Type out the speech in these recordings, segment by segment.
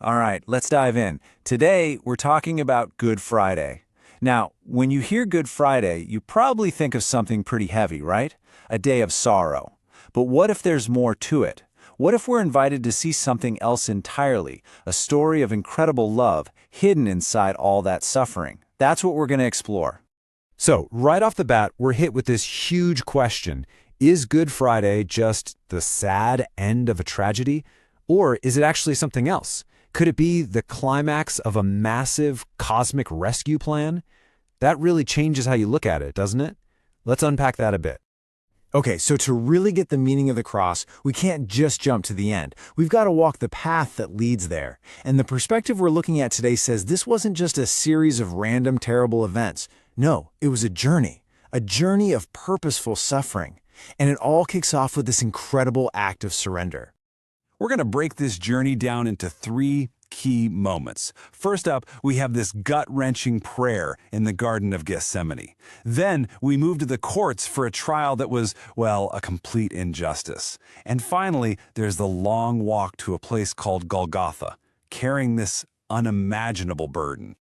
All right, let's dive in. Today, we're talking about Good Friday. Now, when you hear Good Friday, you probably think of something pretty heavy, right? A day of sorrow. But what if there's more to it? What if we're invited to see something else entirely, a story of incredible love hidden inside all that suffering? That's what we're going to explore. So, right off the bat, we're hit with this huge question. Is Good Friday just the sad end of a tragedy? Or is it actually something else? Could it be the climax of a massive cosmic rescue plan? That really changes how you look at it, doesn't it? Let's unpack that a bit. Okay, so to really get the meaning of the cross, we can't just jump to the end. We've got to walk the path that leads there. And the perspective we're looking at today says this wasn't just a series of random terrible events. No, it was a journey of purposeful suffering. And it all kicks off with this incredible act of surrender. We're going to break this journey down into three key moments. First up, we have this gut-wrenching prayer in the Garden of Gethsemane. Then we move to the courts for a trial that was, well, a complete injustice. And finally, there's the long walk to a place called Golgotha, carrying this unimaginable burden.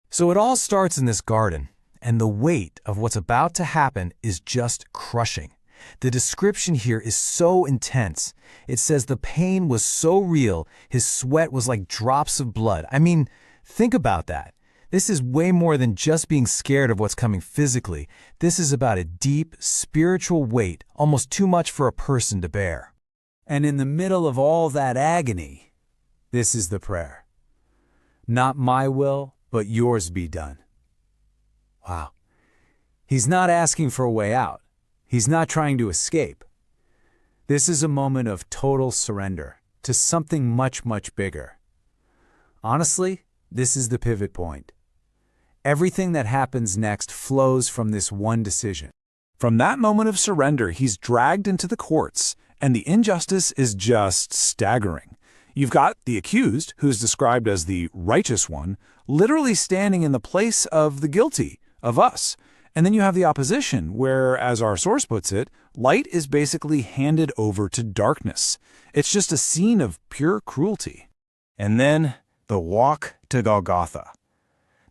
So it all starts in this garden, and the weight of what's about to happen is just crushing. The description here is so intense. It says the pain was so real, his sweat was like drops of blood. I mean, think about that. This is way more than just being scared of what's coming physically. This is about a deep, spiritual weight, almost too much for a person to bear. And in the middle of all that agony, this is the prayer. Not my will, but yours be done. Wow. He's not asking for a way out. He's not trying to escape. This is a moment of total surrender to something much, much bigger. Honestly, this is the pivot point. Everything that happens next flows from this one decision. From that moment of surrender, he's dragged into the courts, and the injustice is just staggering. You've got the accused, who's described as the righteous one, literally standing in the place of the guilty, of us. And then you have the opposition, where, as our source puts it, light is basically handed over to darkness. It's just a scene of pure cruelty. And then the walk to Golgotha.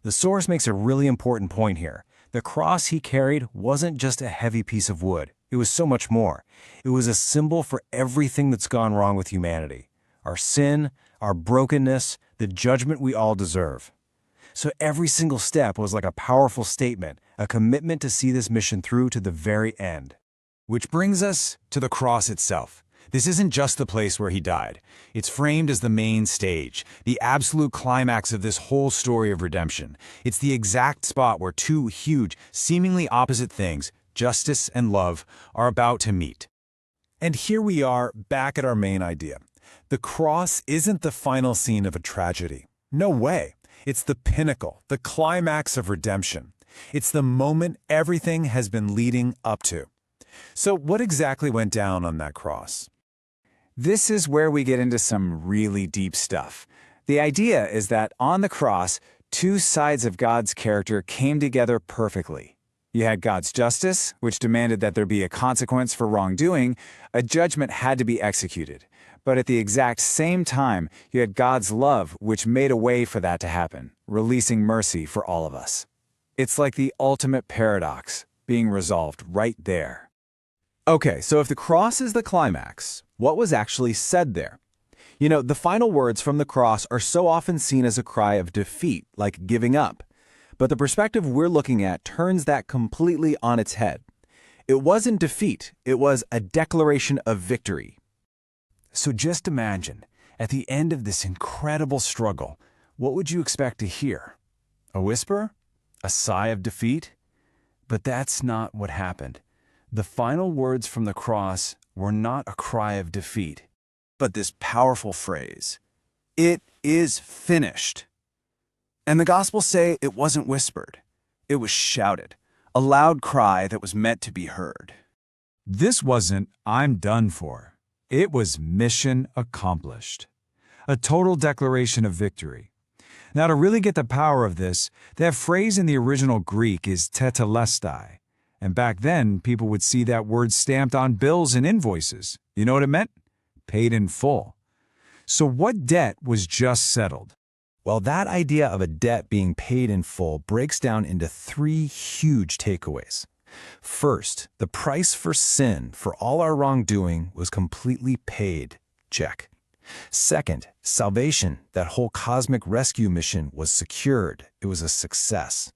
The source makes a really important point here. The cross he carried wasn't just a heavy piece of wood. It was so much more. It was a symbol for everything that's gone wrong with humanity. Our sin, our brokenness, the judgment we all deserve. So every single step was like a powerful statement, a commitment to see this mission through to the very end. Which brings us to the cross itself. This isn't just the place where he died. It's framed as the main stage, the absolute climax of this whole story of redemption. It's the exact spot where two huge, seemingly opposite things, justice and love, are about to meet. And here we are, back at our main idea. The cross isn't the final scene of a tragedy. No way. It's the pinnacle, the climax of redemption. It's the moment everything has been leading up to. So what exactly went down on that cross? This is where we get into some really deep stuff. The idea is that on the cross, two sides of God's character came together perfectly. You had God's justice, which demanded that there be a consequence for wrongdoing. A judgment had to be executed. But at the exact same time, you had God's love, which made a way for that to happen, releasing mercy for all of us. It's like the ultimate paradox, being resolved right there. Okay, so if the cross is the climax, what was actually said there? You know, the final words from the cross are so often seen as a cry of defeat, like giving up. But the perspective we're looking at turns that completely on its head. It wasn't defeat, it was a declaration of victory. So just imagine, at the end of this incredible struggle, what would you expect to hear? A whisper? A sigh of defeat? But that's not what happened. The final words from the cross were not a cry of defeat, but this powerful phrase, "It is finished." And the Gospels say it wasn't whispered. It was shouted, a loud cry that was meant to be heard. This wasn't, "I'm done for." It was mission accomplished. A total declaration of victory. Now, to really get the power of this, that phrase in the original Greek is tetelestai. And back then, people would see that word stamped on bills and invoices. You know what it meant? Paid in full. So what debt was just settled? Well, that idea of a debt being paid in full breaks down into three huge takeaways. First, the price for sin, for all our wrongdoing, was completely paid. Check. Second, salvation, that whole cosmic rescue mission, was secured. It was a success.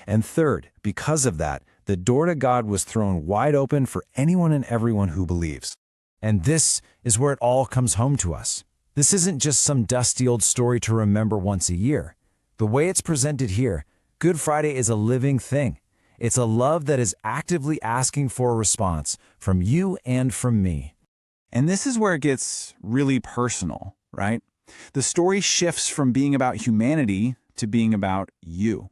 And third, because of that, the door to God was thrown wide open for anyone and everyone who believes. And this is where it all comes home to us. This isn't just some dusty old story to remember once a year. The way it's presented here, Good Friday is a living thing. It's a love that is actively asking for a response from you and from me. And this is where it gets really personal, right? The story shifts from being about humanity to being about you.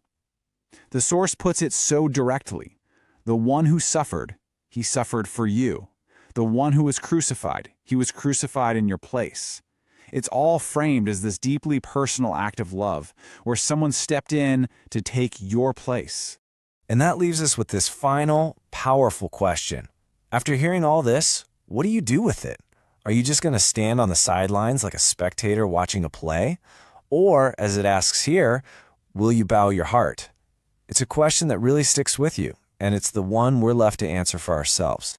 The source puts it so directly. The one who suffered, he suffered for you. The one who was crucified, he was crucified in your place. It's all framed as this deeply personal act of love, where someone stepped in to take your place. And that leaves us with this final, powerful question. After hearing all this, what do you do with it? Are you just going to stand on the sidelines like a spectator watching a play? Or, as it asks here, will you bow your heart? It's a question that really sticks with you, and it's the one we're left to answer for ourselves.